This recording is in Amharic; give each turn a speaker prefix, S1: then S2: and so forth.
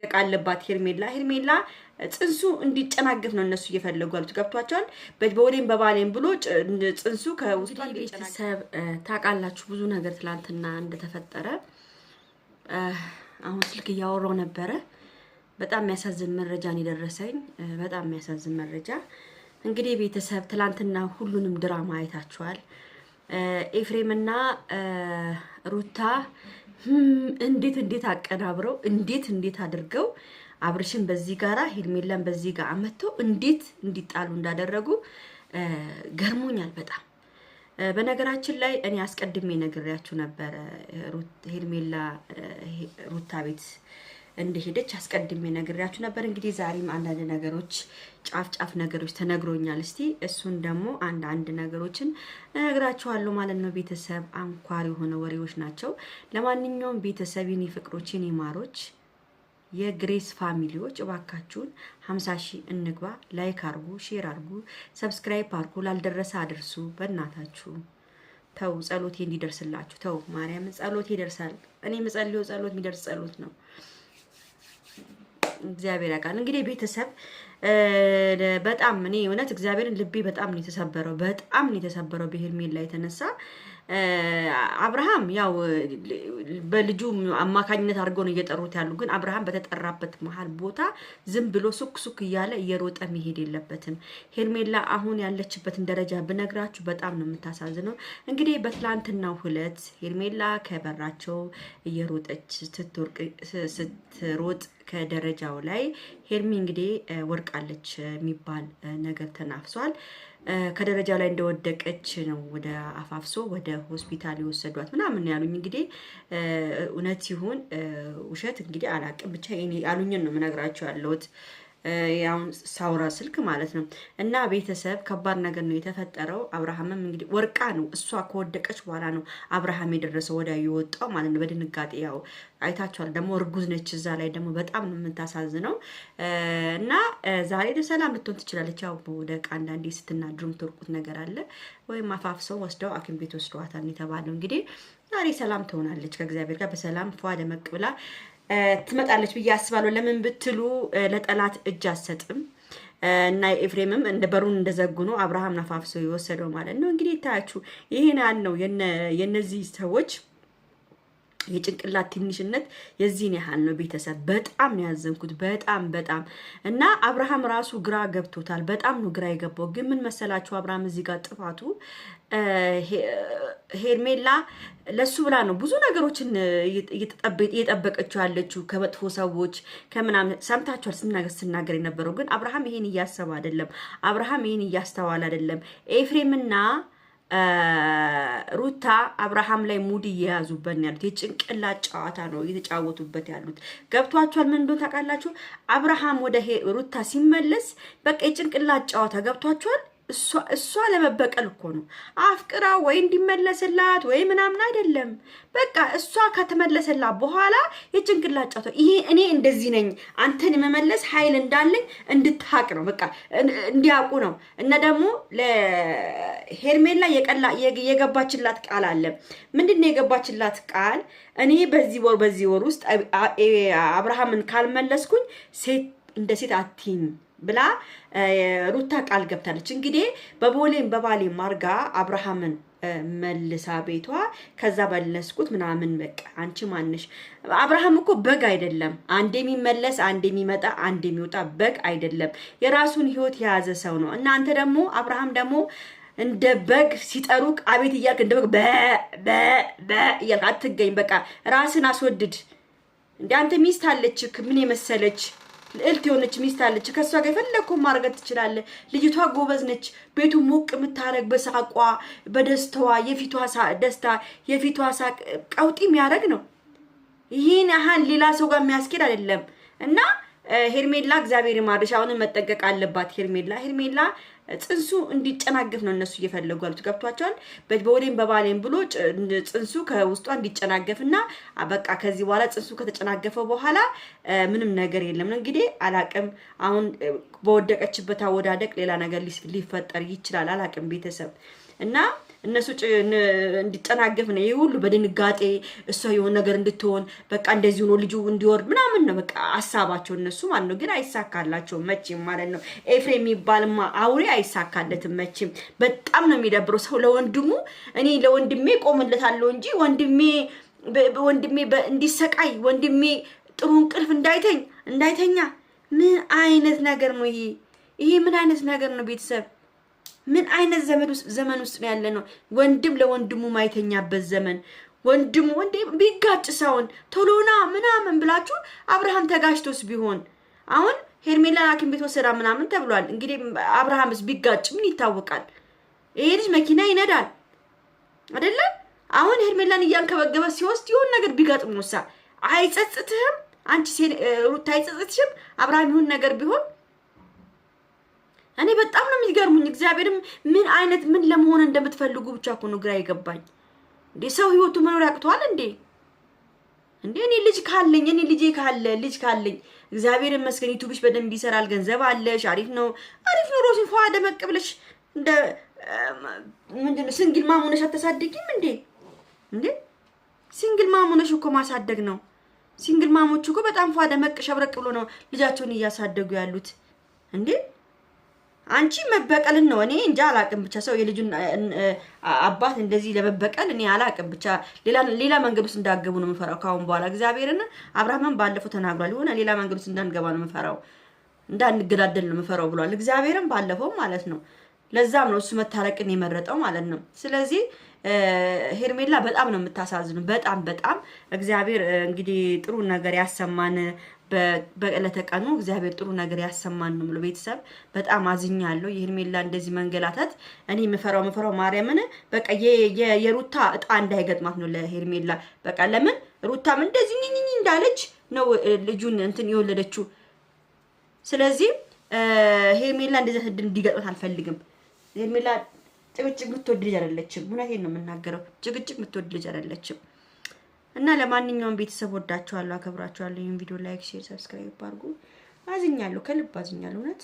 S1: ቃለባት ሄርሜላ ጽንሱ እንዲጨናገፍ ነው እነሱ እየፈለጉ ያሉት ገብቷቸዋል። በወዴም በባሌም ብሎ ጽንሱ ከውስጧ ቤተሰብ ታውቃላችሁ ብዙ ነገር ትላንትና እንደተፈጠረ አሁን ስልክ እያወራው ነበረ። በጣም የሚያሳዝን መረጃ ነው የደረሰኝ። በጣም የሚያሳዝን መረጃ እንግዲህ ቤተሰብ ትላንትና ሁሉንም ድራማ አይታችኋል። ኤፍሬምና ሩታ እንዴት አቀናብረው እንዴት አድርገው አብርሽን በዚህ ጋራ ሄርሜላን በዚህ ጋር አመተው እንዴት እንዲጣሉ እንዳደረጉ ገርሞኛል በጣም። በነገራችን ላይ እኔ አስቀድሜ ነግሬያችሁ ነበረ ሄርሜላ ሩታ ቤት እንደሄደች አስቀድሜ ነግሬያችሁ ነበር። እንግዲህ ዛሬም አንዳንድ ነገሮች ጫፍ ነገሮች ተነግሮኛል። እስቲ እሱን ደግሞ አንድ ነገሮችን እነግራችኋለሁ ማለት ነው። ቤተሰብ አንኳር የሆነ ወሬዎች ናቸው። ለማንኛውም ቤተሰብ የኔ ፍቅሮች የኔ ማሮች የግሬስ ፋሚሊዎች እባካችሁን 50,000 እንግባ። ላይክ አርጉ፣ ሼር አርጉ፣ ሰብስክራይብ አርጉ። ላልደረሰ አድርሱ በእናታችሁ። ተው ጸሎቴ እንዲደርስላችሁ ተው። ማርያም ጸሎቴ ይደርሳል። እኔ መጸልየው ጸሎት የሚደርስ ጸሎት ነው። እግዚአብሔር ያውቃል። እንግዲህ ቤተሰብ በጣም እኔ እውነት እግዚአብሔርን ልቤ በጣም ነው የተሰበረው በሄርሜላ የተነሳ። አብርሃም ያው በልጁ አማካኝነት አድርገው ነው እየጠሩት ያሉ። ግን አብርሃም በተጠራበት መሀል ቦታ ዝም ብሎ ሱክ እያለ እየሮጠ መሄድ የለበትም። ሄርሜላ አሁን ያለችበትን ደረጃ ብነግራችሁ በጣም ነው የምታሳዝነው። እንግዲህ በትላንትናው ሁለት ሄርሜላ ከበራቸው እየሮጠች ስትሮጥ ከደረጃው ላይ ሄርሚ እንግዲህ ወርቃለች የሚባል ነገር ተናፍሷል። ከደረጃው ላይ እንደወደቀች ነው ወደ አፋፍሶ ወደ ሆስፒታል የወሰዷት ምናምን ያሉኝ። እንግዲህ እውነት ይሁን ውሸት እንግዲህ አላቅም። ብቻ ያሉኝን ነው የምነግራቸው ያለሁት ያው ሳውራ ስልክ ማለት ነው። እና ቤተሰብ ከባድ ነገር ነው የተፈጠረው። አብርሃምም እንግዲህ ወርቃ ነው እሷ ከወደቀች በኋላ ነው አብርሃም የደረሰው ወዲያ የወጣው ማለት ነው። በድንጋጤ ያው አይታችኋል። ደግሞ እርጉዝ ነች። እዛ ላይ ደግሞ በጣም ነው የምታሳዝነው። እና ዛሬ ለሰላም ልትሆን ትችላለች። ያው ወደ አንዳንዴ ስትናድሩም ትርቁት ነገር አለ። ወይም አፋፍሰው ወስደው ሐኪም ቤት ወስደዋታል የተባለው እንግዲህ ዛሬ ሰላም ትሆናለች ከእግዚአብሔር ጋር በሰላም ፏ ደመቅ ብላ ትመጣለች ብዬ አስባለሁ። ለምን ብትሉ ለጠላት እጅ አትሰጥም። እና ኤፍሬምም እንደ በሩን እንደዘጉ ነው አብርሃም ነፋፍሶ የወሰደው ማለት ነው። እንግዲህ ታያችሁ ይሄን ነው የነዚህ ሰዎች የጭንቅላት ትንሽነት የዚህን ያህል ነው። ቤተሰብ በጣም ነው ያዘንኩት በጣም እና አብርሃም ራሱ ግራ ገብቶታል። በጣም ነው ግራ የገባው። ግን ምን መሰላችሁ አብርሃም እዚህ ጋር ጥፋቱ ሄርሜላ ለሱ ብላ ነው ብዙ ነገሮችን እየጠበቀችው ያለችው ከመጥፎ ሰዎች ከምናምን ሰምታችኋል ስናገር የነበረው። ግን አብርሃም ይሄን እያሰበ አይደለም። አብርሃም ይሄን እያስተዋለ አይደለም። ኤፍሬምና ሩታ አብርሃም ላይ ሙድ እየያዙበት ያሉት የጭንቅላት ጨዋታ ነው እየተጫወቱበት ያሉት። ገብቷችኋል? ምን እንደሆነ ታውቃላችሁ? አብርሃም ወደ ሩታ ሲመለስ በቃ የጭንቅላት ጨዋታ ገብቷችኋል? እሷ ለመበቀል እኮ ነው አፍቅራ ወይ እንዲመለስላት ወይ ምናምን አይደለም። በቃ እሷ ከተመለሰላት በኋላ የጭንቅላት ጨዋታ ይሄ እኔ እንደዚህ ነኝ አንተን የመመለስ ኃይል እንዳለኝ እንድታቅ ነው። በቃ እንዲያውቁ ነው። እና ደግሞ ለሄርሜላ የገባችላት ቃል አለ። ምንድነው የገባችላት ቃል? እኔ በዚህ ወር ውስጥ አብርሃምን ካልመለስኩኝ እንደ ሴት አትይኝ ብላ ሩታ ቃል ገብታለች። እንግዲህ በባሌም ማርጋ አብርሃምን መልሳ ቤቷ ከዛ በለስኩት ምናምን በቃ አንቺ ማንሽ? አብርሃም እኮ በግ አይደለም። አንዴ የሚመለስ አንዴ የሚመጣ አንዴ የሚወጣ በግ አይደለም። የራሱን ህይወት የያዘ ሰው ነው። እና አንተ ደግሞ አብርሃም ደግሞ እንደ በግ ሲጠሩቅ አቤት እያልክ እንደ በግ እያልክ አትገኝ። በቃ ራስን አስወድድ። እንደ አንተ ሚስት አለች ምን የመሰለች ልዕልት የሆነች ሚስት አለች። ከሷ ጋር የፈለግከው ማድረግ ትችላለህ። ልጅቷ ጎበዝ ነች። ቤቱ ሞቅ የምታረግ በሳቋ በደስታዋ የፊቷ ደስታ የፊቷ ሳቅ ቀውጢ የሚያደርግ ነው። ይሄን ያህል ሌላ ሰው ጋር የሚያስኬድ አይደለም። እና ሄርሜላ እግዚአብሔር ይማርሽ። አሁን መጠንቀቅ አለባት ሄርሜላ ጽንሱ እንዲጨናገፍ ነው እነሱ እየፈለጉ ያሉት። ገብቷቸዋል። በወዴም በባሌም ብሎ ጽንሱ ከውስጧ እንዲጨናገፍና በቃ ከዚህ በኋላ ጽንሱ ከተጨናገፈ በኋላ ምንም ነገር የለም። እንግዲህ አላቅም አሁን በወደቀችበት አወዳደቅ ሌላ ነገር ሊፈጠር ይችላል። አላቅም ቤተሰብ እና እነሱ እንዲጨናገፍ ነው ይሄ ሁሉ በድንጋጤ እሷ የሆነ ነገር እንድትሆን በቃ እንደዚህ ሆኖ ልጁ እንዲወርድ ምናምን ነው በቃ ሐሳባቸው እነሱ ማለት ነው። ግን አይሳካላቸውም መቼም ማለት ነው። ኤፍሬም የሚባልማ አውሬ አይሳካለትም መቼም። በጣም ነው የሚደብረው ሰው ለወንድሙ። እኔ ለወንድሜ ቆምለታለሁ እንጂ ወንድሜ እንዲሰቃይ ወንድሜ ጥሩ እንቅልፍ እንዳይተኛ ምን አይነት ነገር ነው ይሄ? ይሄ ምን አይነት ነገር ነው ቤተሰብ? ምን አይነት ዘመን ውስጥ ነው ያለ ነው? ወንድም ለወንድሙ ማይተኛበት ዘመን። ወንድሙ ቢጋጭ ሰውን ቶሎና ምናምን ብላችሁ አብርሃም ተጋጭቶስ ቢሆን አሁን ሄርሜላን ሐኪም ቤት ወሰዳ ምናምን ተብሏል። እንግዲህ አብርሃምስ ቢጋጭ ምን ይታወቃል? ይሄ ልጅ መኪና ይነዳል አይደለ? አሁን ሄርሜላን እያንከበገበ ሲወስድ ይሆን ነገር ቢጋጥሙሳ አይጸጽትህም? አንቺ ሩታ አይጸጽትሽም? አብርሃም ይሁን ነገር ቢሆን እኔ በጣም ነው የሚገርሙኝ። እግዚአብሔርም ምን ለመሆን እንደምትፈልጉ ብቻ እኮ ነው ግራ ይገባኝ። እንዴ ሰው ህይወቱ መኖር ያቅቷል እንዴ? እኔ ልጅ ካለኝ እግዚአብሔር ይመስገን ዩቲዩብሽ በደንብ ይሰራል፣ ገንዘብ አለሽ፣ አሪፍ ነው ሮሲን ፏ ደመቅ ብለሽ እንደ ምንድነው ሲንግል ማም ሆነሽ አታሳድጊም እንዴ? ሲንግል ማም ሆነሽ እኮ ማሳደግ ነው። ሲንግል ማሞች እኮ በጣም ፏ ደመቅ ሸብረቅ ብሎ ነው ልጃቸውን እያሳደጉ ያሉት እንዴ። አንቺ መበቀልን ነው እኔ እንጃ አላቅም። ብቻ ሰው የልጁን አባት እንደዚህ ለመበቀል እኔ አላቅም። ብቻ ሌላ መንገድ ውስጥ እንዳገቡ ነው የምፈራው ካሁን በኋላ። እግዚአብሔርና አብርሃምን ባለፈው ተናግሯል። የሆነ ሌላ መንገድ ውስጥ እንዳንገባ ነው የምፈራው፣ እንዳንገዳደል ነው የምፈራው ብሏል። እግዚአብሔርን ባለፈው ማለት ነው። ለዛም ነው እሱ መታረቅን የመረጠው ማለት ነው። ስለዚህ ሄርሜላ በጣም ነው የምታሳዝነው። በጣም እግዚአብሔር እንግዲህ ጥሩ ነገር ያሰማን። በዕለተ ቀኑ እግዚአብሔር ጥሩ ነገር ያሰማን ነው የምለው። ቤተሰብ በጣም አዝኛለሁ። የሄርሜላ እንደዚህ መንገላታት እኔ የምፈራው ማርያምን በቃ የሩታ እጣ እንዳይገጥማት ነው ለሄርሜላ። በቃ ለምን ሩታም እንደዚህ ኝኝኝ እንዳለች ነው ልጁን እንትን የወለደችው። ስለዚህ ሄርሜላ እንደዚህ እድል እንዲገጥማት አልፈልግም። ሄርሜላ ጭቅጭቅ የምትወድ ልጅ አይደለችም። እውነቴን ነው የምናገረው። ጭቅጭቅ የምትወድ ልጅ አይደለችም። እና ለማንኛውም ቤተሰብ ወዳችኋለሁ፣ አከብራችኋለሁ። ይሄን ቪዲዮ ላይክ፣ ሼር፣ ሰብስክራይብ አድርጉ። አዝኛለሁ፣ ከልብ አዝኛለሁ እውነት።